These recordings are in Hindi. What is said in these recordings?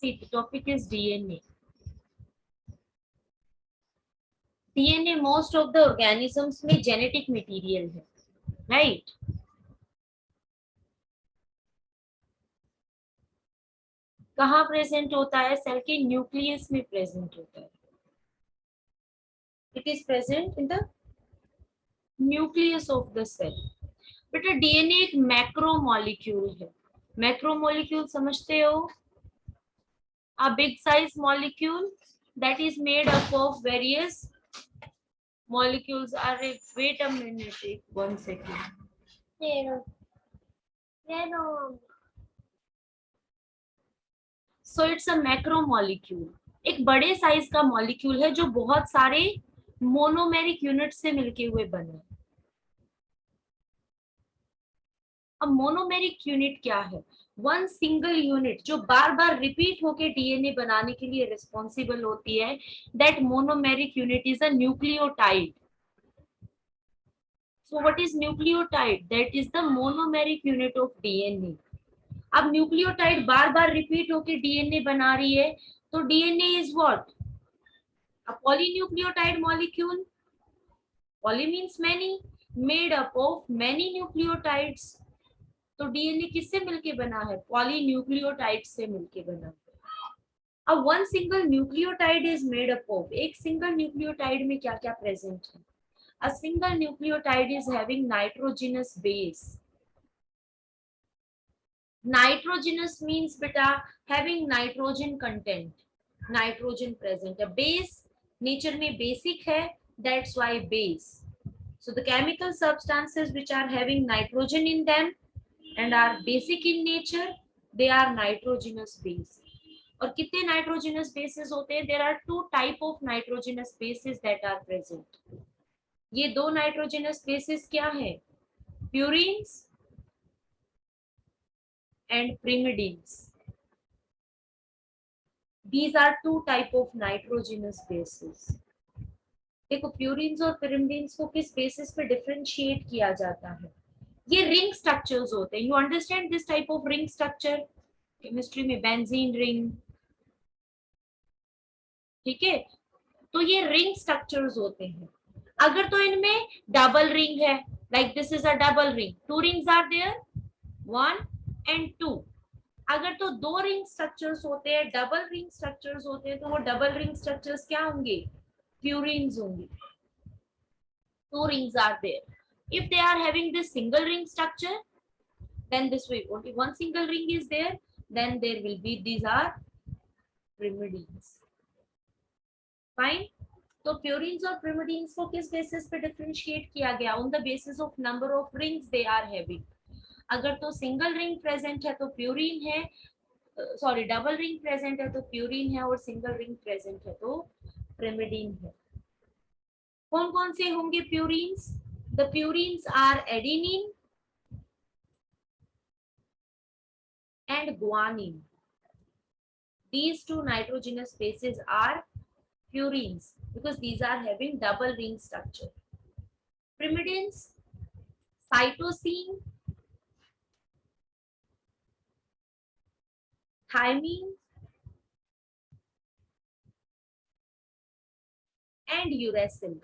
see, the topic is DNA. DNA most of the organisms में genetic material है, right? कहाँ प्रेजेंट होता है? सेल के न्यूक्लियस में प्रेजेंट होता है. It is present in the nucleus of the cell. बेटा डीएनए एक मैक्रोमोलिक्यूल है. मैक्रोमोलिक्यूल समझते हो? A big size molecule that is made up of various molecules. Are wait a minute, 1 second. So it's a macromolecule. एक बड़े साइज का मॉलिक्यूल है जो बहुत सारे मोनोमेरिक यूनिट से मिलके हुए बने. अब मोनोमेरिक यूनिट क्या है? वन सिंगल यूनिट जो बार बार रिपीट होके डीएनए बनाने के लिए रिस्पॉन्सिबल होती है. That monomeric unit is a nucleotide. So what is nucleotide? That is the monomeric unit of DNA. अब न्यूक्लियोटाइड बार बार रिपीट होके डीएनए बना रही है, तो DNA is what? A polynucleotide molecule. Poly means many, made up of many nucleotides. तो डीएनए किससे मिलके बना है? पॉलीन्यूक्लियोटाइड से मिलके बना है. अब one single nucleotide is made up of. एक सिंगल न्यूक्लियोटाइड में क्या क्या प्रेजेंट है? A single nucleotide is having nitrogenous base. Nitrogenous means beta having nitrogen content, nitrogen present. A base nature में basic है, that's why base. So the chemical substances which are having nitrogen in them and are basic in nature, they are nitrogenous base. और कितने nitrogenous bases होते हैं? There are two type of nitrogenous bases that are present. ये दो नाइट्रोजनस बेसिस क्या है? Purines and pyrimidines. These are two type of nitrogenous bases. देखो प्यूरिन्स और पिरिमिडिन्स को किस बेसिस पे डिफरेंशिएट किया जाता है? ये रिंग स्ट्रक्चर्स होते हैं. You understand this type of ring structure? Chemistry में बेंजीन रिंग, ठीक है? तो ये रिंग स्ट्रक्चर्स होते हैं. अगर तो इनमें डबल रिंग है, like this is a double ring, two rings are there, 1 and 2. अगर तो दो रिंग स्ट्रक्चर्स होते हैं, डबल रिंग स्ट्रक्चर्स होते हैं, तो वो डबल रिंग स्ट्रक्चर्स क्या होंगे? प्यूरिन्स होंगे. Two rings are there. If they are having this single ring structure, then this way only one single ring is there, then there will be, these are pyrimidines. Fine. तो प्यूरिन्स और pyrimidines को किस बेसिस पे डिफरेंशिएट किया गया? On the basis of number of rings they are having. अगर तो सिंगल रिंग प्रेजेंट है तो प्यूरिन है, सॉरी डबल रिंग प्रेजेंट है तो प्यूरिन है, और सिंगल रिंग प्रेजेंट है तो pyrimidine है. कौन कौन से होंगे purines? The purines are adenine and guanine. These two nitrogenous bases are purines because these are having double ring structure. Pyrimidines, cytosine, thymine and uracil.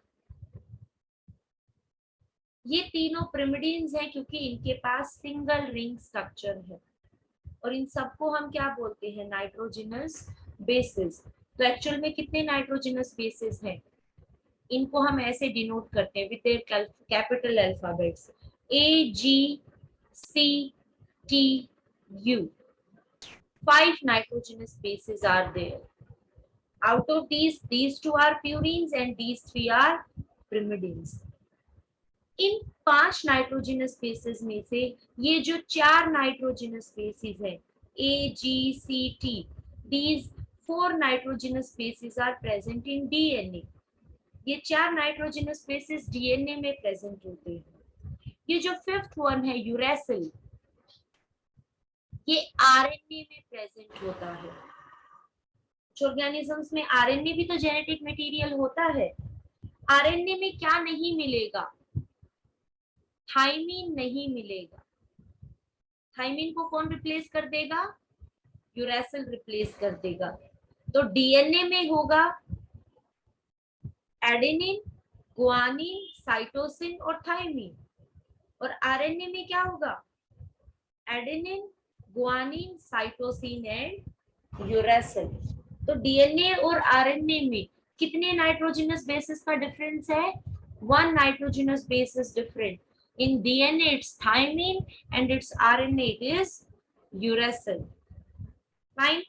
ये तीनों pyrimidines हैं क्योंकि इनके पास सिंगल रिंग स्ट्रक्चर है, और इन सबको हम क्या बोलते हैं? Nitrogenous bases. तो एक्चुअल में कितने नाइट्रोजनस बेसिस हैं? इनको हम ऐसे डिनोट करते हैं with their capital alphabets, A, G, C, T, U. 5 nitrogenous bases are there. Out of these two are purines and these 3 are pyrimidines. In 5 nitrogenous bases में से ये जो 4 नाइट्रोजनस बेसिस है, A, G, C, T, these 4 nitrogenous bases are present in DNA. ये 4 नाइट्रोजनस बेसिस डीएनए में प्रेजेंट होते हैं. ये जो 5th वन है यूरेसिल, ये आरएनए में प्रेजेंट होता है. ऑर्गेनिजम्स में आरएनए भी तो जेनेटिक मटेरियल होता है. आरएनए में क्या नहीं मिलेगा? थाइमीन नहीं मिलेगा. थाइमीन को कौन रिप्लेस कर देगा? यूरेसिल रिप्लेस कर देगा। तो डीएनए में होगा एडेनिन, गुआनिन, साइटोसिन और थायमिन। और आरएनए में क्या होगा? Adenine, guanine, cytosine and uracil. तो डीएनए और आरएनए में कितने नाइट्रोजनस बेसिस का डिफरेंस है? 1 nitrogenous bases different. In DNA it's thymine and it's RNA it is uracil. Fine.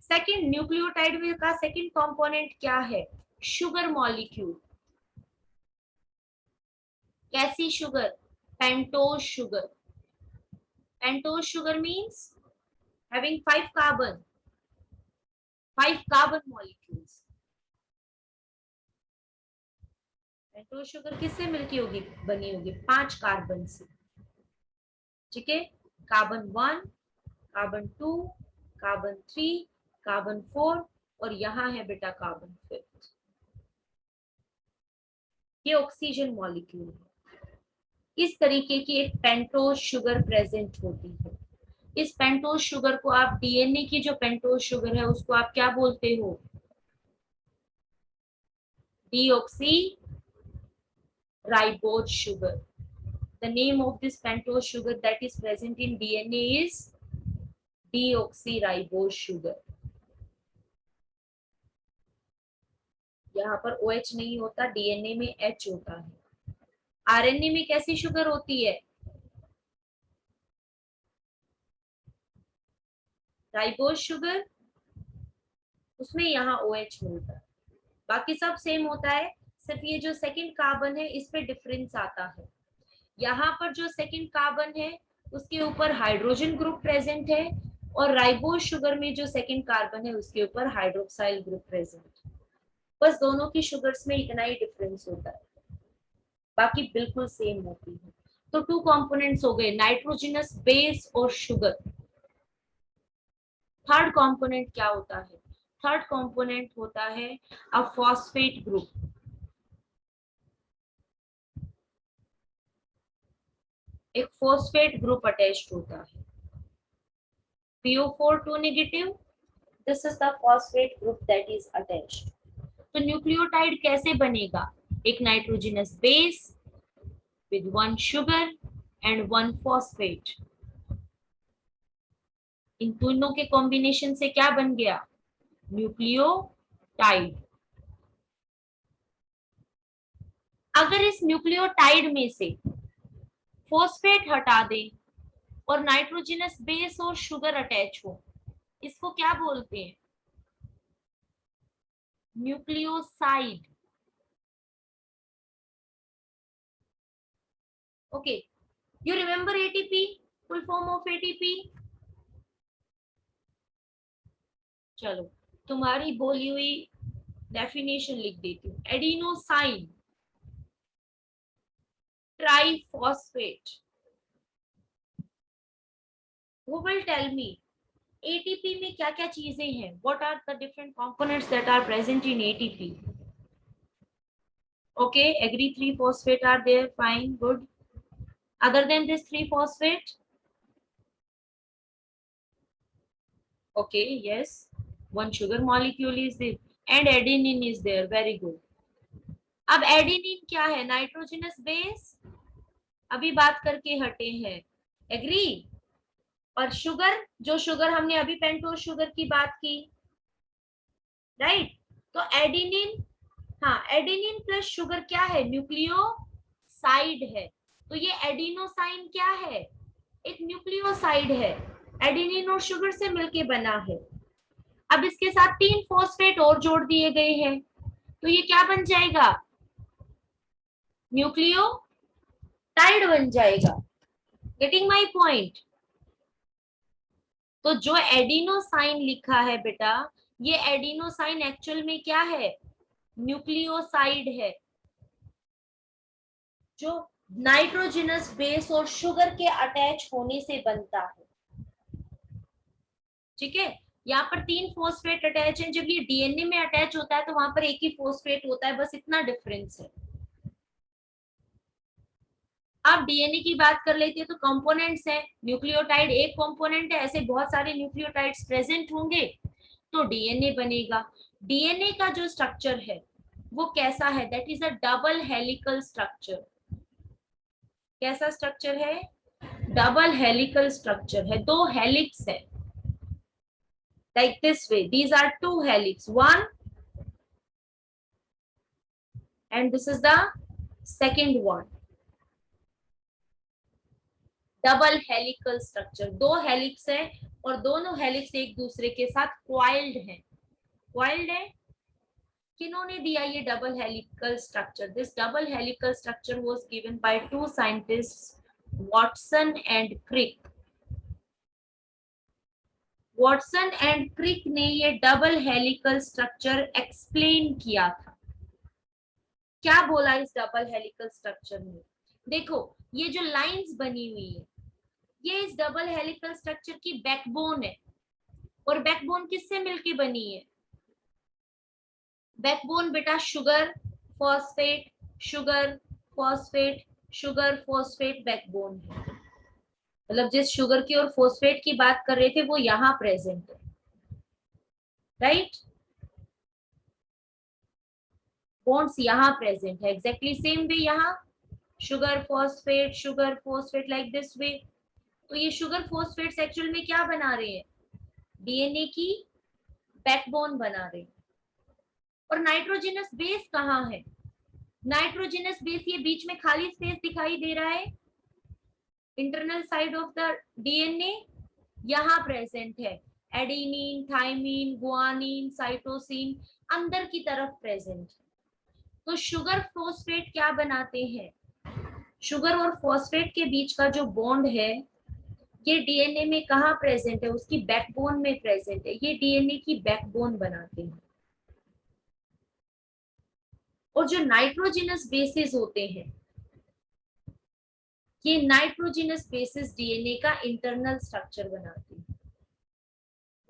Second, nucleotide का सेकंड कंपोनेंट क्या है? Sugar molecule. कैसी sugar? Pentose sugar. Pentose sugar means having 5 carbon molecules. Pentose sugar किससे मिलती होगी, बनी होगी? 5 कार्बन से। ठीक है, कार्बन 1, कार्बन 2, कार्बन 3, कार्बन 4 और यहाँ है बेटा कार्बन 5। ये ऑक्सीजन मॉलिक्यूल है। इस तरीके की एक पेंटोज शुगर प्रेजेंट होती है। इस पेंटोज शुगर को आप, डीएनए की जो पेंटोज शुगर है उसको आप क्या बोलते हो? Deoxy ribose sugar. The name of this pentose sugar that is present in DNA is deoxyribose sugar. यहाँ पर OH नहीं होता, डीएनए में H होता है। आरएनए में कैसी शुगर होती है? राइबोज शुगर, उसमें यहाँ OH मिलता है। बाकी सब सेम होता है, सिर्फ ये जो सेकंड कार्बन है इस पे डिफरेंस आता है। यहाँ पर जो सेकंड कार्बन है उसके ऊपर हाइड्रोजन ग्रुप प्रेजेंट है और राइबोज शुगर में जो सेकंड कार्बन है उसके ऊपर हाइड्रोक्साइल ग्रुप प्रेजेंट है। बस दोनों की शुगर्स में इतना ही डिफरेंस होता है, बाकी बिल्कुल सेम होती है। तो 2 कंपोनेंट्स हो गए, नाइट्रोजनस बेस और शुगर। थर्ड कंपोनेंट क्या होता है? थर्ड कंपोनेंट होता है अ फॉस्फेट ग्रुप। एक फॉस्फेट ग्रुप अटैच्ड होता है, PO4 2 negative. This is the phosphate group that is attached. तो न्यूक्लियोटाइड कैसे बनेगा? एक nitrogenous base with 1 sugar and 1 phosphate। इन दोनों के कॉम्बिनेशन से क्या बन गया? न्यूक्लियोटाइड। अगर इस न्यूक्लियोटाइड में से फॉस्फेट हटा दें और नाइट्रोजनस बेस और शुगर अटैच हो, इसको क्या बोलते हैं? Nucleoside. Okay, you remember ATP, full form of ATP? चलो तुम्हारी बोली हुई डेफिनेशन लिख देती हूँ। Adenosine triphosphate. Who will tell me ATP में क्या क्या चीजें हैं? What are the different components that are present in ATP? Okay, agree, 3 phosphate are there, fine, good. Other than this 3 phosphate? Okay, yes, 1 sugar molecule is there and adenine is there, very good. अब एडेनिन क्या है? नाइट्रोजनस बेस, अभी बात करके हटे हैं, एग्री। और शुगर, जो शुगर हमने अभी पेंटोज शुगर की बात की, राइट। तो एडेनिन, हाँ, एडेनिन प्लस शुगर क्या है? न्यूक्लियोसाइड है। तो ये एडिनोसाइन क्या है? एक न्यूक्लियोसाइड है, एडेनिन और शुगर से मिलके बना है। अब इसके साथ 3 फॉस्फेट और जोड़ दिए गए हैं, तो ये क्या बन जाएगा? न्यूक्लियोटाइड बन जाएगा। Getting my point? तो जो एडिनोसाइन लिखा है बेटा, ये एडिनोसाइन एक्चुअल में क्या है? न्यूक्लियोसाइड है, जो नाइट्रोजनस बेस और शुगर के अटैच होने से बनता है। ठीक है, यहाँ पर 3 फॉस्फेट अटैच है। जब ये डीएनए में अटैच होता है तो वहां पर एक ही फॉस्फेट होता है, बस इतना डिफरेंस है। अब डीएनए की बात कर लेते हैं तो कंपोनेंट्स है, न्यूक्लियोटाइड एक कंपोनेंट है, ऐसे बहुत सारे न्यूक्लियोटाइड्स प्रेजेंट होंगे तो डीएनए बनेगा। डीएनए का जो स्ट्रक्चर है वो कैसा है, that is a double helical structure. कैसा स्ट्रक्चर है, डबल हेलिकल स्ट्रक्चर है, दो हेलिक्स है, like this way, these are two helix, one and this is the second one, double helical structure, दो हेलिक्स है और दोनों हेलिक्स एक दूसरे के साथ क्वाइल्ड है। क्वाइल्ड है, किन्होंने दिया ये double helical structure, this double helical structure was given by two scientists, Watson and Crick. Watson and Crick ने ये डबल हेलिकल स्ट्रक्चर एक्सप्लेन किया था। क्या बोला इस डबल हेलिकल स्ट्रक्चर में, देखो ये जो लाइंस बनी हुई है ये इस डबल हेलिकल स्ट्रक्चर की बैकबोन है। और बैकबोन किससे मिलके बनी है, बैकबोन बेटा sugar phosphate, sugar phosphate, sugar phosphate backbone है। मतलब जिस शुगर की और फॉस्फेट की बात कर रहे थे वो यहाँ प्रेजेंट है, राइट। बॉन्ड्स यहाँ प्रेजेंट है, एग्जैक्टली सेम वे यहाँ शुगर फॉस्फेट लाइक दिस वे। तो ये शुगर फॉस्फेट्स एक्चुअल में क्या बना रहे हैं, डीएनए की बैकबोन बना रहे हैं। और नाइट्रोजनस बेस कहाँ है, नाइट्रोजनस बेस ये बीच में खाली स्पेस दिखाई दे रहा है, internal side of the DNA यहाँ प्रेजेंट है, एडेनिन थाइमिन गुआनिन साइटोसिन अंदर की तरफ प्रेजेंट है। तो शुगर फॉस्फेट क्या बनाते हैं, शुगर और फॉस्फेट के बीच का जो बॉन्ड है ये डीएनए में कहाँ प्रेजेंट है, उसकी बैकबोन में प्रेजेंट है, ये डीएनए की बैकबोन बनाते हैं। और जो नाइट्रोजनस बेसिस होते हैं ये नाइट्रोजनस बेसिस डीएनए का इंटरनल स्ट्रक्चर बनाते हैं,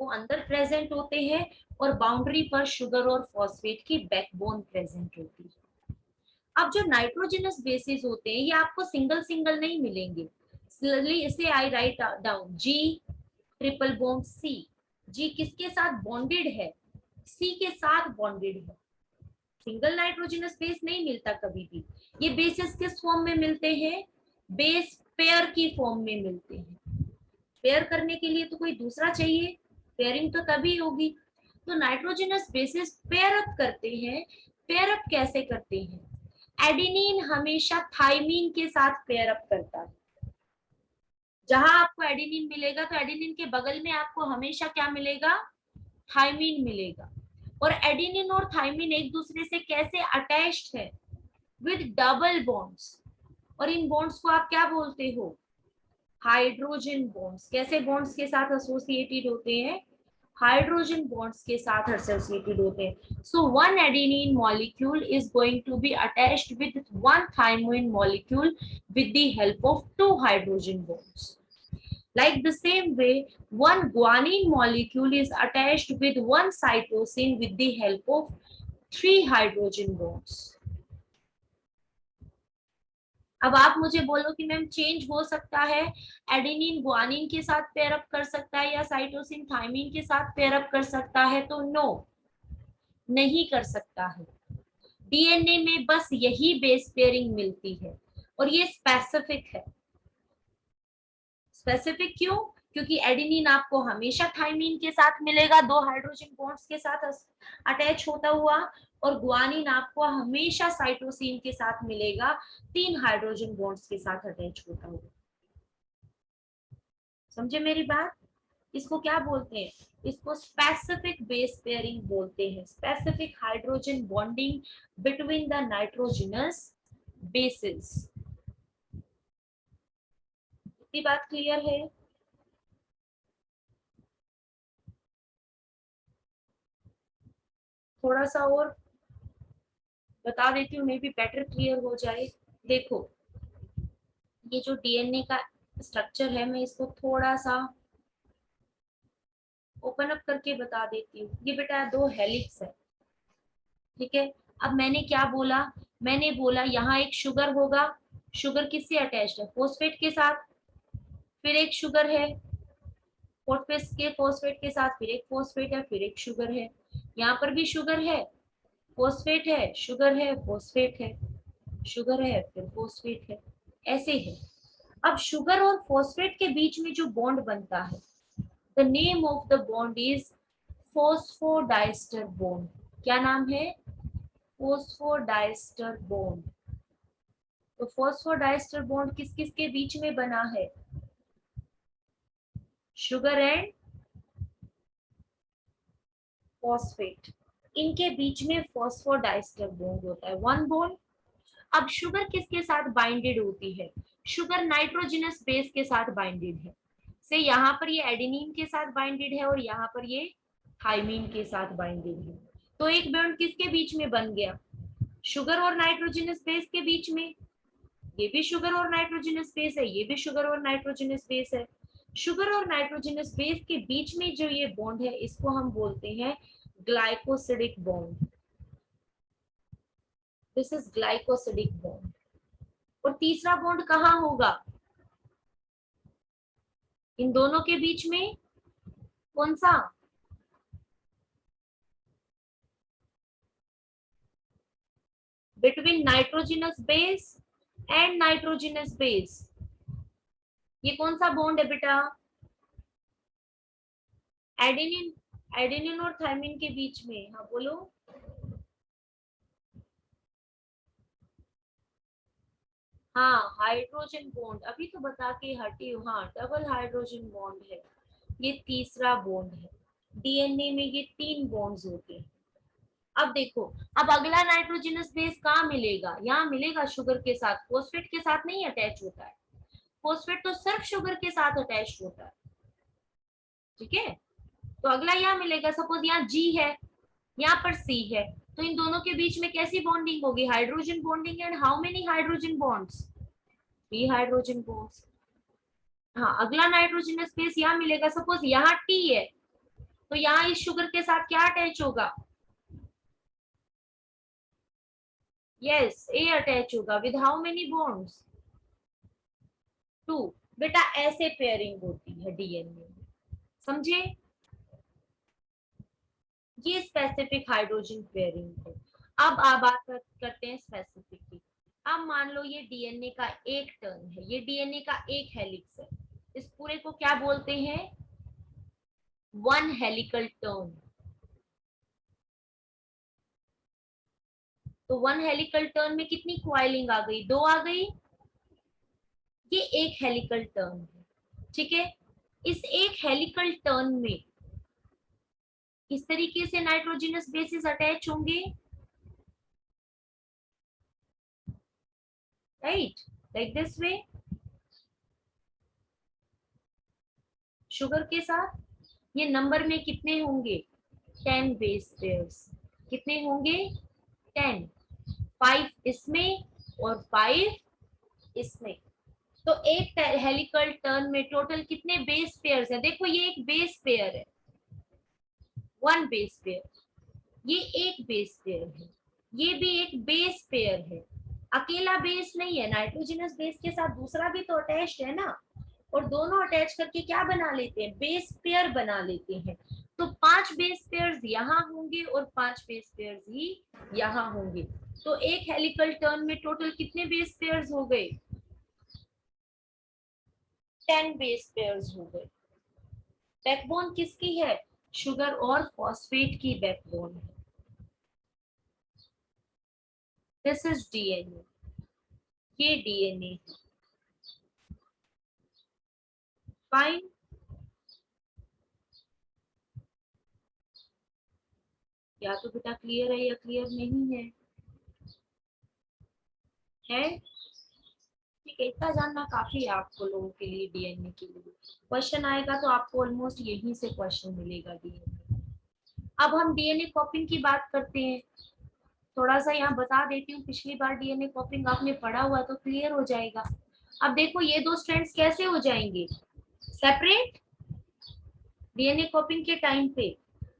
वो अंदर प्रेजेंट होते हैं और बाउंड्री पर शुगर और फॉस्फेट की बैकबोन प्रेजेंट होती है। अब जो नाइट्रोजनस बेसिस होते हैं ये आपको सिंगल सिंगल नहीं मिलेंगे, इसे आई राइट डाउन जी ट्रिपल बॉन्ड सी, जी किसके साथ बॉन्डेड है, सी के साथ बॉन्डेड है। सिंगल नाइट्रोजनस बेस नहीं मिलता कभी भी, ये बेसिस किस फॉर्म में मिलते हैं, बेस पेयर की फॉर्म में मिलते हैं। पेयर करने के लिए तो कोई दूसरा चाहिए, पेयरिंग तो तभी होगी। तो नाइट्रोजनस बेसिस पेयर अप करते हैं, पेयर अप कैसे करते हैं, एडेनिन हमेशा थाइमिन के साथ पेयर अप करता है। जहां आपको एडेनिन मिलेगा तो एडेनिन के बगल में आपको हमेशा क्या मिलेगा, थाइमिन मिलेगा। और एडेनिन और थाइमिन एक दूसरे से कैसे अटैच्ड है, विद डबल बॉन्ड्स। और इन बॉन्ड्स को आप क्या बोलते हो, हाइड्रोजन बॉन्ड्स। कैसे बॉन्ड्स के साथ एसोसिएटेड होते हैं, हाइड्रोजन बॉन्ड्स के साथ एसोसिएटेड होते हैं। So one adenine molecule is going to be attached with one thymine molecule with the help of two hydrogen bonds. Like the same way, one guanine molecule is attached with one cytosine with the help of three hydrogen bonds. अब आप मुझे बोलो कि मैम चेंज हो सकता है, एडेनिन गुआनिन के साथ पेयर अप कर सकता है या साइटोसिन थाइमिन के साथ पेयर अप कर सकता है, तो नो, नहीं कर सकता है। डीएनए में बस यही बेस पेयरिंग मिलती है और ये स्पेसिफिक है। स्पेसिफिक क्यों, क्योंकि एडेनिन आपको हमेशा थाइमिन के साथ मिलेगा, दो हाइड्रोजन बॉन्ड्स के साथ अटैच होता हुआ, और गुआनिन आपको हमेशा साइटोसिन के साथ मिलेगा, तीन हाइड्रोजन बॉन्ड्स के साथ अटैच होता हुआ। समझे मेरी बात, इसको क्या बोलते हैं, इसको स्पेसिफिक बेस पेयरिंग बोलते हैं, specific hydrogen bonding between the nitrogenous bases. इतनी बात क्लियर है, थोड़ा सा और बता देती हूँ, मे बी बेटर क्लियर हो जाए। देखो ये जो डीएनए का स्ट्रक्चर है मैं इसको थोड़ा सा ओपन अप करके बता देती हूँ। ये बेटा दो हेलिक्स है, ठीक है। अब मैंने क्या बोला, मैंने बोला यहाँ एक शुगर होगा शुगर किससे अटैच्ड है? फॉस्फेट के साथ। फिर एक शुगर है फॉस्फेट के साथ, फिर एक फॉस्फेट है, फिर एक शुगर है। यहाँ पर भी शुगर है, फॉस्फेट है, शुगर है, फॉस्फेट है, शुगर है, फिर फॉस्फेट है, ऐसे है। अब शुगर और फॉस्फेट के बीच में जो बॉन्ड बनता है, the name of the bond is phosphodiester bond. क्या नाम है? Phosphodiester bond. तो फॉस्फोडाइस्टर बॉन्ड किस किस के बीच में बना है? शुगर एंड फॉस्फेट, इनके बीच में फॉस्फोडाइस्टर बॉन्ड होता है, वन बॉन्ड। अब शुगर किसके साथ बाइंडेड होती है? शुगर नाइट्रोजनस बेस के साथ बाइंडेड है। से यहाँ पर ये एडेनिन के साथ बाइंडेड है और यहाँ पर ये थाइमीन के साथ बाइंडेड है। तो एक बॉन्ड किसके बीच में बन गया? शुगर और नाइट्रोजनस बेस के बीच में। ये भी शुगर और नाइट्रोजनस बेस है, ये भी शुगर और नाइट्रोजनस बेस है। शुगर और नाइट्रोजनस बेस के बीच में जो ये बॉन्ड है, इसको हम बोलते हैं glycosidic bond. This is glycosidic bond. और तीसरा बॉन्ड कहाँ होगा? इन दोनों के बीच में। कौन सा? Between nitrogenous base and nitrogenous base. ये कौन सा बॉन्ड है बेटा? एडेनिन। एडेनिन और थाइमिन के बीच में। हाँ बोलो। हाँ, हाइड्रोजन बॉन्ड, अभी तो बता के हटी हूँ। हाँ, डबल हाइड्रोजन बॉन्ड है, ये तीसरा बॉन्ड है। डीएनए में ये 3 बॉन्ड्स होते हैं। अब देखो, अब अगला नाइट्रोजनस बेस कहाँ मिलेगा? यहाँ मिलेगा शुगर के साथ, फॉस्फेट के साथ नहीं अटैच होता है। फॉस्फेट तो सिर्फ शुगर के साथ अटैच होता है, ठीक है। तो अगला यहाँ मिलेगा, सपोज यहाँ जी है, यहाँ पर सी है, तो इन दोनों के बीच में कैसी बॉन्डिंग होगी? Hydrogen bonding. And how many hydrogen bonds? 3 hydrogen bonds. हाँ, अगला नाइट्रोजनस बेस यहाँ मिलेगा, सपोज यहाँ टी है, तो यहाँ इस शुगर के साथ क्या अटैच होगा? यस, ए अटैच होगा। With how many bonds? 2। बेटा ऐसे पेयरिंग होती है डीएनए में, समझे? ये स्पेसिफिक हाइड्रोजन पेयरिंग है। अब बात करते हैं स्पेसिफिक की। अब मान लो ये डीएनए का एक टर्न है, ये डीएनए का एक हेलिक्स है, इस पूरे को क्या बोलते हैं? One helical turn. तो वन हेलिकल टर्न में कितनी क्वाइलिंग आ गई? 2 आ गई। ये एक हेलिकल टर्न है, ठीक है। इस एक हेलिकल टर्न में किस तरीके से नाइट्रोजनस बेसिस अटैच होंगे? Right, like this way, sugar के साथ। ये नंबर में कितने होंगे? 10 बेस पेयर्स। कितने होंगे? 10। 5 इसमें और 5 इसमें। तो एक हेलिकल टर्न में टोटल कितने बेस पेयर्स हैं? देखो, ये एक बेस पेयर है, वन बेस पेयर। ये एक बेस पेयर है, ये भी एक बेस पेयर है। अकेला बेस नहीं है, नाइट्रोजनस बेस के साथ दूसरा भी तो अटैच्ड है ना। और दोनों अटैच करके क्या बना लेते हैं? बेस पेयर बना लेते हैं। तो 5 बेस पेयर्स यहाँ होंगे और 5 बेस पेयर्स ही यहाँ होंगे। तो एक हेलिकल टर्न में टोटल कितने बेस पेयर्स हो गए? 10 बेस पेयर्स हो गए। बैकबोन किसकी है? शुगर और फॉस्फेट की बैकबोन है। दिस इज डीएनए, ये डीएनए है। फाइन। या तो बेटा क्लियर है या क्लियर नहीं है? है, ठीक है। इतना जानना काफी है आपको लोगों के लिए, डीएनए के लिए। क्वेश्चन आएगा तो आपको ऑलमोस्ट यहीं से क्वेश्चन मिलेगा डीएनए। अब हम डीएनए कॉपिंग की बात करते हैं। थोड़ा सा यहाँ बता देती हूँ, पिछली बार डीएनए कॉपिंग आपने पढ़ा हुआ तो क्लियर हो जाएगा। अब देखो, ये 2 स्ट्रैंड्स कैसे हो जाएंगे? सेपरेट, डीएनए कॉपिंग के टाइम पे।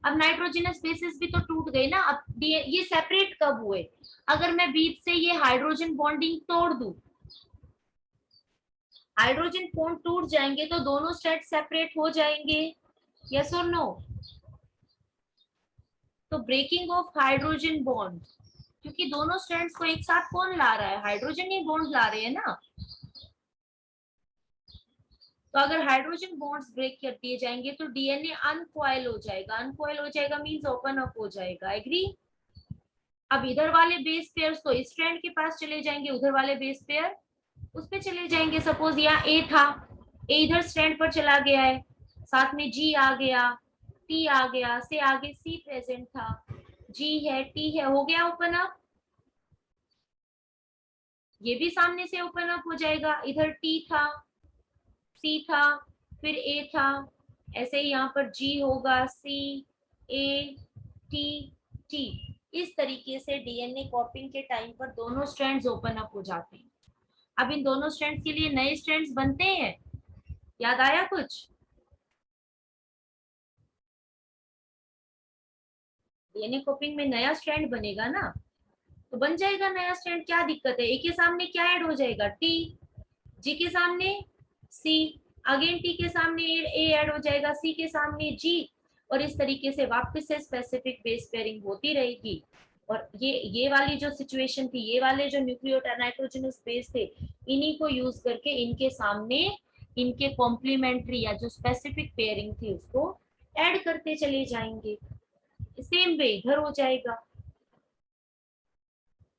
अब नाइट्रोजनस बेसिस भी तो टूट गए ना। अब ये सेपरेट कब हुए? अगर मैं बीच से ये हाइड्रोजन बॉन्डिंग तोड़ दूं, हाइड्रोजन बॉन्ड टूट जाएंगे तो दोनों स्ट्रैंड सेपरेट हो जाएंगे, यस और नो? तो ब्रेकिंग ऑफ हाइड्रोजन बॉन्ड, क्योंकि दोनों स्ट्रैंड्स को एक साथ कौन ला रहा है, हाइड्रोजन ही बॉन्ड ला रहे हैं ना। तो अगर हाइड्रोजन बॉन्ड्स ब्रेक कर दिए जाएंगे तो डीएनए अनकॉइल हो जाएगा, अनकॉइल हो जाएगा मींस ओपन अप हो जाएगा, एग्री? अब इधर वाले बेस पेयर्स तो इस स्ट्रैंड के पास चले जाएंगे, उधर वाले बेस पेयर उस पे चले जाएंगे। सपोज यहाँ ए था, ए इधर स्ट्रैंड पर चला गया है, साथ में जी आ गया, टी आ गया, से आगे सी प्रेजेंट था, जी है, टी है, हो गया ओपन अप। ये भी सामने से ओपन अप हो जाएगा, इधर टी था, सी था, फिर ए था, ऐसे ही यहाँ पर जी होगा, सी, ए, टी, टी। इस तरीके से डीएनए कॉपिंग के टाइम पर दोनों स्ट्रैंड्स ओपन अप हो जाते हैं। अब इन दोनों स्ट्रैंड्स के लिए नए स्ट्रैंड्स बनते हैं, याद आया कुछ? डीएनए कॉपिंग में नया स्ट्रैंड बनेगा ना, तो बन जाएगा नया स्ट्रैंड, क्या दिक्कत है? ए के सामने क्या ऐड हो जाएगा, टी, जी के सामने सी, अगेन टी के सामने ए ऐड हो जाएगा, सी के सामने जी, और इस तरीके से वापस से स्पेसिफिक बेस पेयरिंग होती रहेगी। और ये वाली जो सिचुएशन थी, ये वाले जो न्यूक्लियोटाइड नाइट्रोजनस बेस थे, इन्हीं को यूज करके इनके सामने इनके कॉम्प्लीमेंट्री या जो स्पेसिफिक पेयरिंग थी उसको ऐड करते चले जाएंगे। सेम वे इधर हो जाएगा,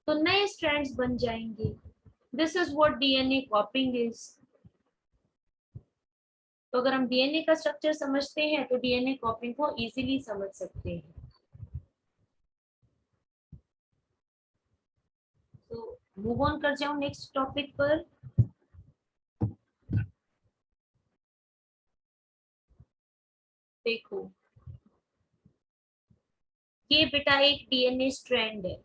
तो नए स्ट्रैंड्स बन जाएंगे। This is what DNA copying is. तो अगर हम डीएनए का स्ट्रक्चर समझते हैं तो डीएनए कॉपिंग को इजीली समझ सकते हैं। तो मूव ऑन कर जाऊं नेक्स्ट टॉपिक पर। देखो, ये बेटा एक डीएनए स्ट्रैंड है,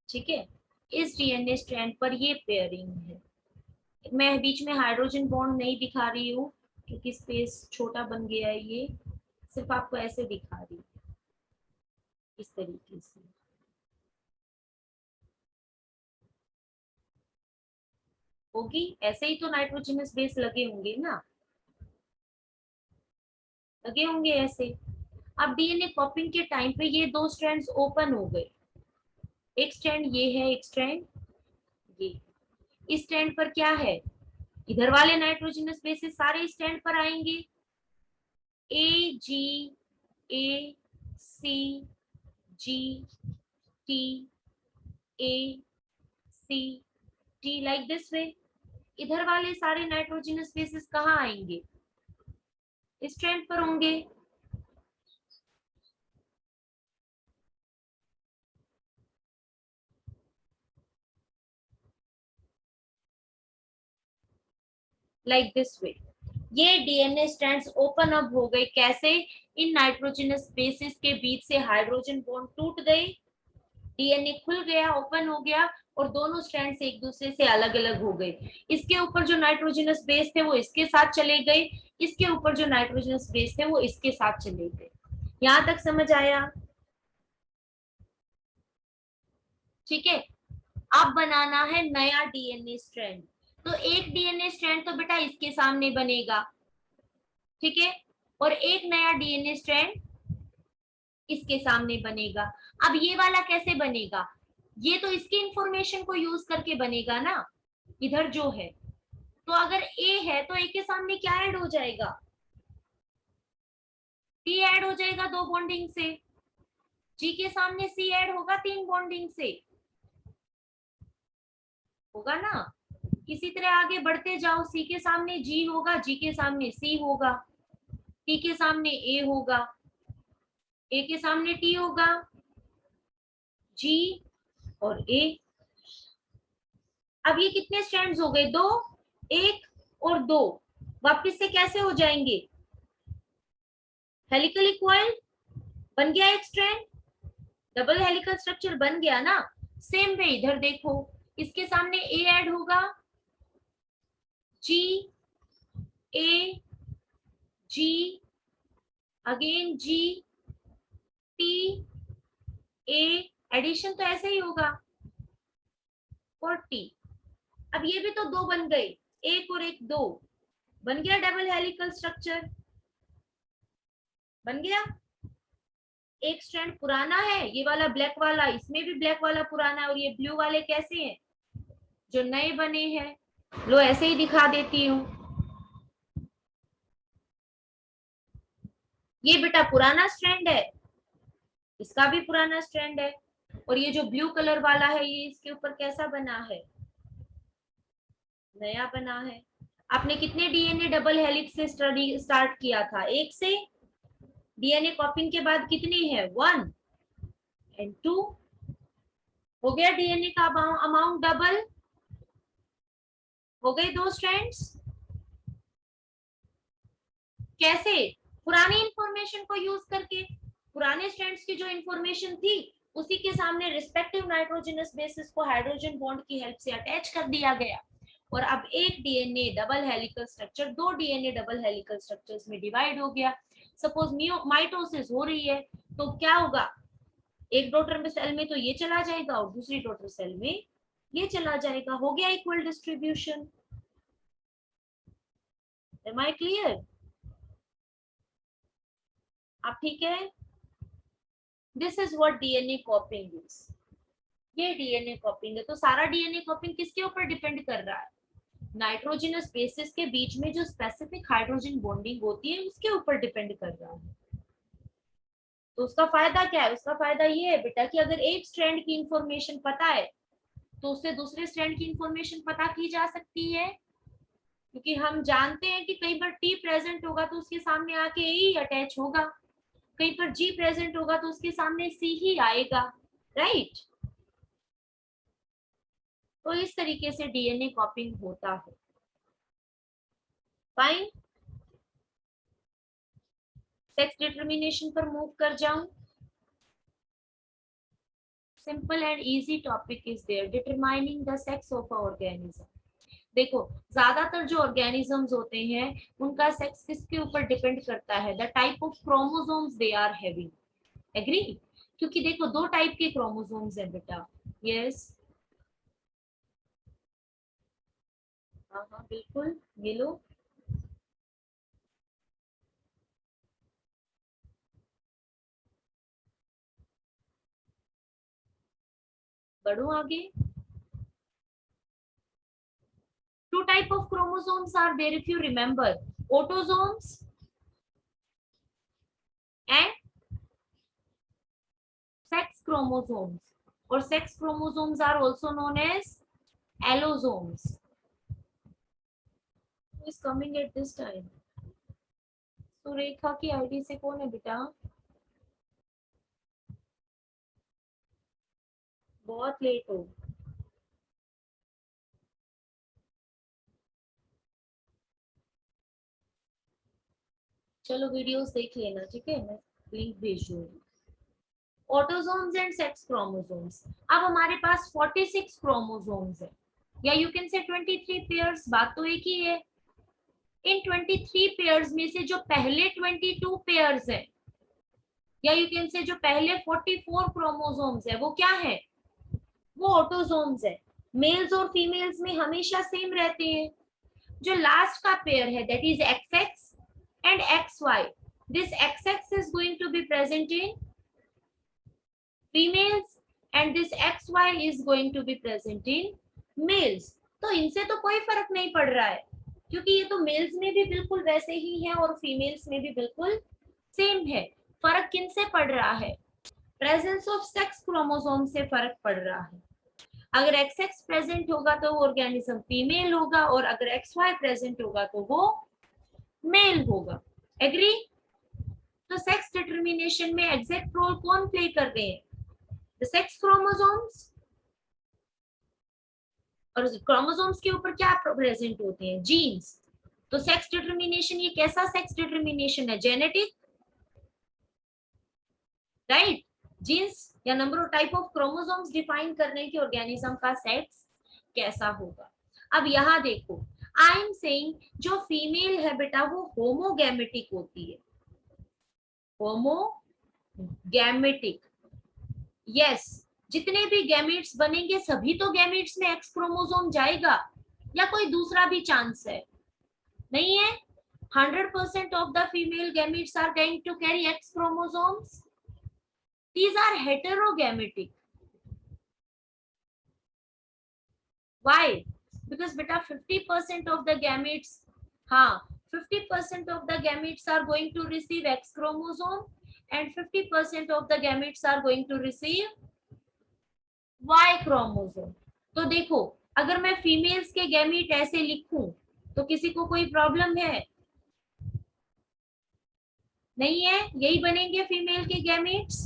ठीक है? इस डीएनए स्ट्रैंड पर ये पेयरिंग है। मैं बीच में हाइड्रोजन बॉन्ड नहीं दिखा रही हूँ क्योंकि स्पेस छोटा बन गया है, ये सिर्फ आपको ऐसे दिखा रही हूँ, इस तरीके से। होगी ऐसे ही तो नाइट्रोजनस बेस लगे होंगे ना, लगे होंगे ऐसे। अब डीएनए कॉपिंग के टाइम पे ये दो स्ट्रैंड्स ओपन हो गए, एक स्ट्रैंड ये है, एक स्ट्रैंड ये। इस स्टैंड पर क्या है, इधर वाले नाइट्रोजनस बेसिस सारे स्टैंड पर आएंगे, A G, A C, G, T, A C, T, like this way. इधर वाले सारे नाइट्रोजनस बेसिस कहाँ आएंगे, स्टैंड पर होंगे। लाइक दिस वे ये डीएनए स्ट्रैंड्स ओपन अप हो गए, कैसे? इन नाइट्रोजनस बेसिस के बीच से हाइड्रोजन बॉन्ड टूट गए, डीएनए खुल गया, ओपन हो गया, और दोनों स्ट्रैंड्स एक दूसरे से अलग अलग हो गए। इसके ऊपर जो नाइट्रोजनस बेस थे वो इसके साथ चले गए, इसके ऊपर जो नाइट्रोजनस बेस थे वो इसके साथ चले गए। यहां तक समझ आया? ठीक है। अब बनाना है नया डीएनए स्ट्रैंड। तो एक डीएनए स्ट्रैंड तो बेटा इसके सामने बनेगा, ठीक है, और एक नया डीएनए स्ट्रैंड इसके सामने बनेगा। अब ये वाला कैसे बनेगा, ये तो इसकी इंफॉर्मेशन को यूज करके बनेगा ना, इधर जो है। तो अगर ए है तो ए के सामने क्या ऐड हो जाएगा, टी ऐड हो जाएगा दो बॉन्डिंग से, जी के सामने सी ऐड होगा तीन बॉन्डिंग से, होगा ना? इसी तरह आगे बढ़ते जाओ, सी के सामने जी होगा, जी के सामने सी होगा, टी के सामने ए होगा, ए के सामने टी होगा, जी और ए। अब ये कितने स्ट्रैंड्स हो गए, दो, एक और दो, वापस से कैसे हो जाएंगे, हेलिकली कॉइल बन गया एक स्ट्रैंड, डबल हेलिकल स्ट्रक्चर बन गया ना। सेम वे इधर देखो, इसके सामने ए ऐड होगा, जी, ए, जी, अगेन जी, टी, ए, एडिशन तो ऐसे ही होगा, और टी। अब ये भी तो दो बन गए, एक और एक दो, बन गया डबल हेलिकल स्ट्रक्चर, बन गया। एक स्ट्रैंड पुराना है, ये वाला ब्लैक वाला, इसमें भी ब्लैक वाला पुराना है, और ये ब्लू वाले कैसे हैं, जो नए बने हैं। लो ऐसे ही दिखा देती हूँ, ये बेटा पुराना स्ट्रैंड है, इसका भी पुराना स्ट्रैंड है, और ये जो ब्लू कलर वाला है ये इसके ऊपर कैसा बना है, नया बना है। आपने कितने डीएनए डबल हेलिक्स से स्टडी स्टार्ट किया था, एक से। डीएनए कॉपिंग के बाद कितनी है, 1 एंड 2, हो गया डीएनए का अमाउंट डबल, हो गए 2 स्ट्रैंड्स। कैसे, पुरानी इंफॉर्मेशन को यूज करके, पुराने स्ट्रैंड्स की जो इंफॉर्मेशन थी उसी के सामने रिस्पेक्टिव नाइट्रोजनस बेसिस को हाइड्रोजन बॉन्ड की हेल्प से अटैच कर दिया गया, और अब एक DNA double helical structure 2 DNA double helical structures में डिवाइड हो गया। सपोज माइटोसिस हो रही है तो क्या होगा, एक डॉटर में सेल में तो ये चला जाएगा और दूसरी डॉटर सेल में ये चला जाएगा, हो गया equal distribution. Am I clear, आप ठीक है। This is what DNA copying is, ये डीएनए कॉपिंग है। तो सारा डीएनए कॉपिंग किसके ऊपर डिपेंड कर रहा है, नाइट्रोजनस बेसिस के बीच में जो स्पेसिफिक हाइड्रोजन बॉन्डिंग होती है उसके ऊपर डिपेंड कर रहा है। तो उसका फायदा क्या है, उसका फायदा ये है बेटा कि अगर एक स्ट्रैंड की इंफॉर्मेशन पता है तो उससे दूसरे स्ट्रैंड की इंफॉर्मेशन पता की जा सकती है, क्योंकि हम जानते हैं कि कई बार टी प्रेजेंट होगा तो उसके सामने आके ई अटैच होगा, कहीं पर जी प्रेजेंट होगा तो उसके सामने सी ही आएगा, राइट। तो इस तरीके से डीएनए कॉपिंग होता है। फाइन, सेक्स डिटर्मिनेशन पर मूव कर जाऊं। Simple and easy topic is there, determining the sex of a organism. देखो ज्यादातर जो ऑर्गेनिजम्स होते हैं उनका सेक्स किसके ऊपर डिपेंड करता है, the type of chromosomes they are having, agree. क्योंकि देखो 2 टाइप के क्रोमोसोम्स है बेटा, यस, हाँ हाँ बिल्कुल, ये लो, बढ़ो आगे। 2 type of chromosomes are there if you remember, autosomes and sex chromosomes, or sex chromosomes are also known as allosomes. Who is coming at this time? Surekha की आईडी से कौन है बेटा, बहुत लेट हो। चलो वीडियोस देख लेना, ठीक है, मैं लिंक भेज दूंगी। ऑटोसोम्स एंड सेक्स क्रोमोसोम्स, अब हमारे पास 46 क्रोमोसोम्स है, या यू कैन से 23 पेयर्स, बात तो एक ही है। इन 23 पेयर्स में से जो पहले 22 पेयर्स है, या यू कैन से जो पहले 44 क्रोमोसोम्स है वो क्या है, वो ऑटोसोम्स है। मेल्स और फीमेल्स में हमेशा सेम रहते हैं। जो लास्ट का पेयर है that is XX and XY, this XX is going to be present in females and this XY is going to be present in males. तो इनसे तो कोई फर्क नहीं पड़ रहा है, क्योंकि ये तो मेल्स में भी बिल्कुल वैसे ही है और फीमेल्स में भी बिल्कुल सेम है। फर्क किन से पड़ रहा है, प्रेजेंस ऑफ सेक्स क्रोमोसोम से फर्क पड़ रहा है। अगर XX प्रेजेंट होगा तो वो ऑर्गेनिज्म फीमेल होगा, और अगर XY प्रेजेंट होगा तो वो मेल होगा, एग्री। तो सेक्स डिटरमिनेशन में एग्जैक्ट रोल कौन प्ले कर रहे हैं, द सेक्स क्रोमोसोम्स। और क्रोमोसोम्स के ऊपर क्या प्रेजेंट होते हैं, जीन्स। तो सेक्स डिटरमिनेशन ये कैसा सेक्स डिटरमिनेशन है, जेनेटिक, राइट। जीन्स या number of type of chromosomes define करने की ऑर्गेनिज्म का सेक्स कैसा होगा। अब यहाँ देखो, आई एम सेइंग जो फीमेल है बेटा वो होमोगैमेटिक होती है, होमोगैमेटिक, यस। जितने भी गैमेट्स बनेंगे सभी तो गैमेट्स में एक्स क्रोमोसोम जाएगा, या कोई दूसरा भी चांस है? नहीं है। 100% of the female gametes are going to carry X chromosomes. These are heterogametic. Why? Because beta 50% of the gametes, हाँ, 50% of the gametes are going to receive X chromosome and 50% of the gametes are going to receive Y chromosome. तो देखो, अगर मैं फीमेल्स के गैमीट ऐसे लिखूं तो किसी को कोई प्रॉब्लम है? नहीं है, यही बनेंगे फीमेल के गैमीट्स।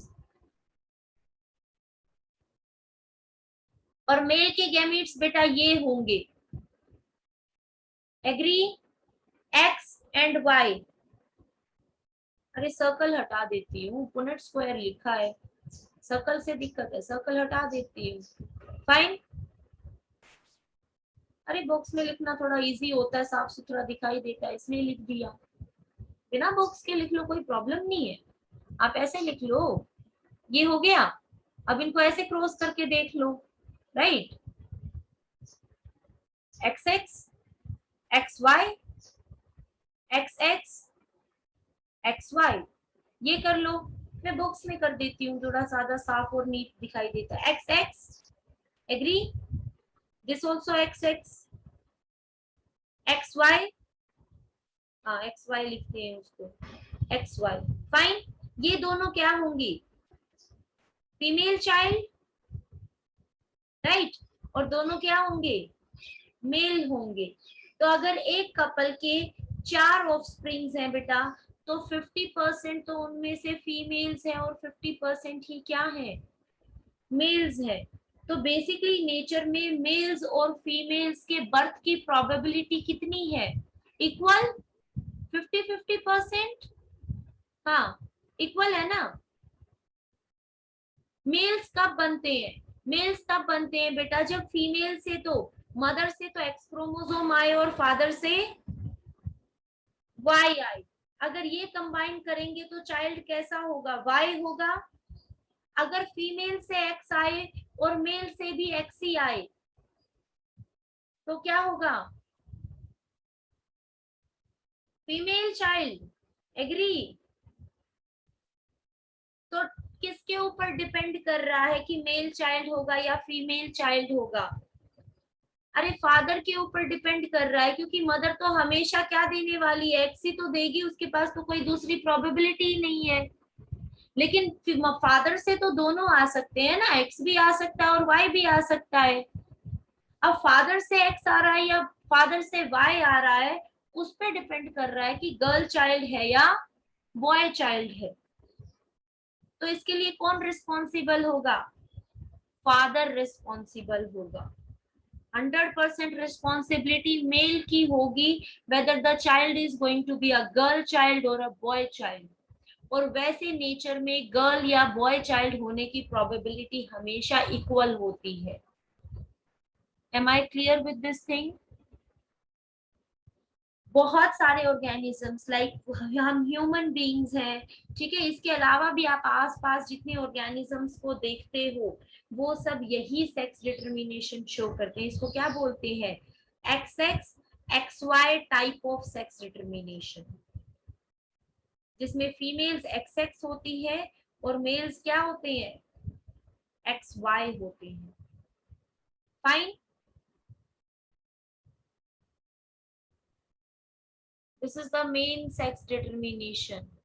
और मेल के गैमीट्स बेटा ये होंगे, एग्री, एक्स एंड वाई। अरे सर्कल हटा देती हूँ, पुनेट स्क्वायर लिखा है, सर्कल से दिक्कत है, सर्कल हटा देती हूँ। फाइन। अरे बॉक्स में लिखना थोड़ा इजी होता है, साफ सुथरा दिखाई देता है, इसलिए लिख दिया। बिना बॉक्स के लिख लो, कोई प्रॉब्लम नहीं है, आप ऐसे लिख लो। ये हो गया। अब इनको ऐसे क्रॉस करके देख लो, right, X X, X Y, X X, X Y, ये कर लो। मैं बॉक्स में कर देती हूँ, थोड़ा सादा साफ और नीट दिखाई देता है। X X, agree, this also X X, X Y, हाँ एक्स वाई लिखते हैं उसको, एक्स वाई। फाइन। ये दोनों क्या होंगी? फीमेल चाइल्ड, राइट, और दोनों क्या होंगे? मेल होंगे। तो अगर एक कपल के 4 ऑफस्प्रिंग्स हैं बेटा, तो 50% तो उनमें से फीमेल्स हैं और 50% ही क्या है? मेल्स है। तो बेसिकली नेचर में मेल्स और फीमेल्स के बर्थ की प्रोबेबिलिटी कितनी है? इक्वल, 50-50%। हाँ, इक्वल है ना। मेल्स कब बनते हैं? मेल्स तब बनते हैं बेटा जब फीमेल से तो, मदर से तो एक्स क्रोमोसोम आए और फादर से वाई आए। अगर ये कंबाइन करेंगे तो चाइल्ड कैसा होगा? वाई होगा। अगर फीमेल से एक्स आए और मेल से भी एक्स ही आए तो क्या होगा? Female child, agree. तो किसके ऊपर डिपेंड कर रहा है कि मेल चाइल्ड होगा या फीमेल चाइल्ड होगा? अरे फादर के ऊपर डिपेंड कर रहा है, क्योंकि मदर तो हमेशा क्या देने वाली है? एक्स ही तो देगी, उसके पास तो कोई दूसरी प्रोबेबिलिटी ही नहीं है। लेकिन फादर से तो दोनों आ सकते हैं ना, एक्स भी आ सकता है और वाई भी आ सकता है। अब फादर से एक्स आ रहा है या फादर से वाई आ रहा है, उस पर डिपेंड कर रहा है कि गर्ल चाइल्ड है या बॉय चाइल्ड है। तो इसके लिए कौन रिस्पॉन्सिबल होगा? फादर रिस्पॉन्सिबल होगा। 100% रिस्पॉन्सिबिलिटी मेल की होगी, whether the child is going to be a girl child और अ बॉय चाइल्ड। और वैसे नेचर में गर्ल या बॉय चाइल्ड होने की प्रोबेबिलिटी हमेशा इक्वल होती है। Am I clear with this thing? बहुत सारे ऑर्गेनिजम्स लाइक हम ह्यूमन बीइंग्स हैं, ठीक है, इसके अलावा भी आप आसपास जितने ऑर्गेनिजम्स को देखते हो वो सब यही सेक्स डिटर्मिनेशन शो करते हैं। इसको क्या बोलते हैं? X X, X Y type of sex determination, जिसमें फीमेल्स एक्स एक्स होती है और मेल्स क्या होते हैं? एक्स वाई होते हैं। Fine. This is the main sex determination.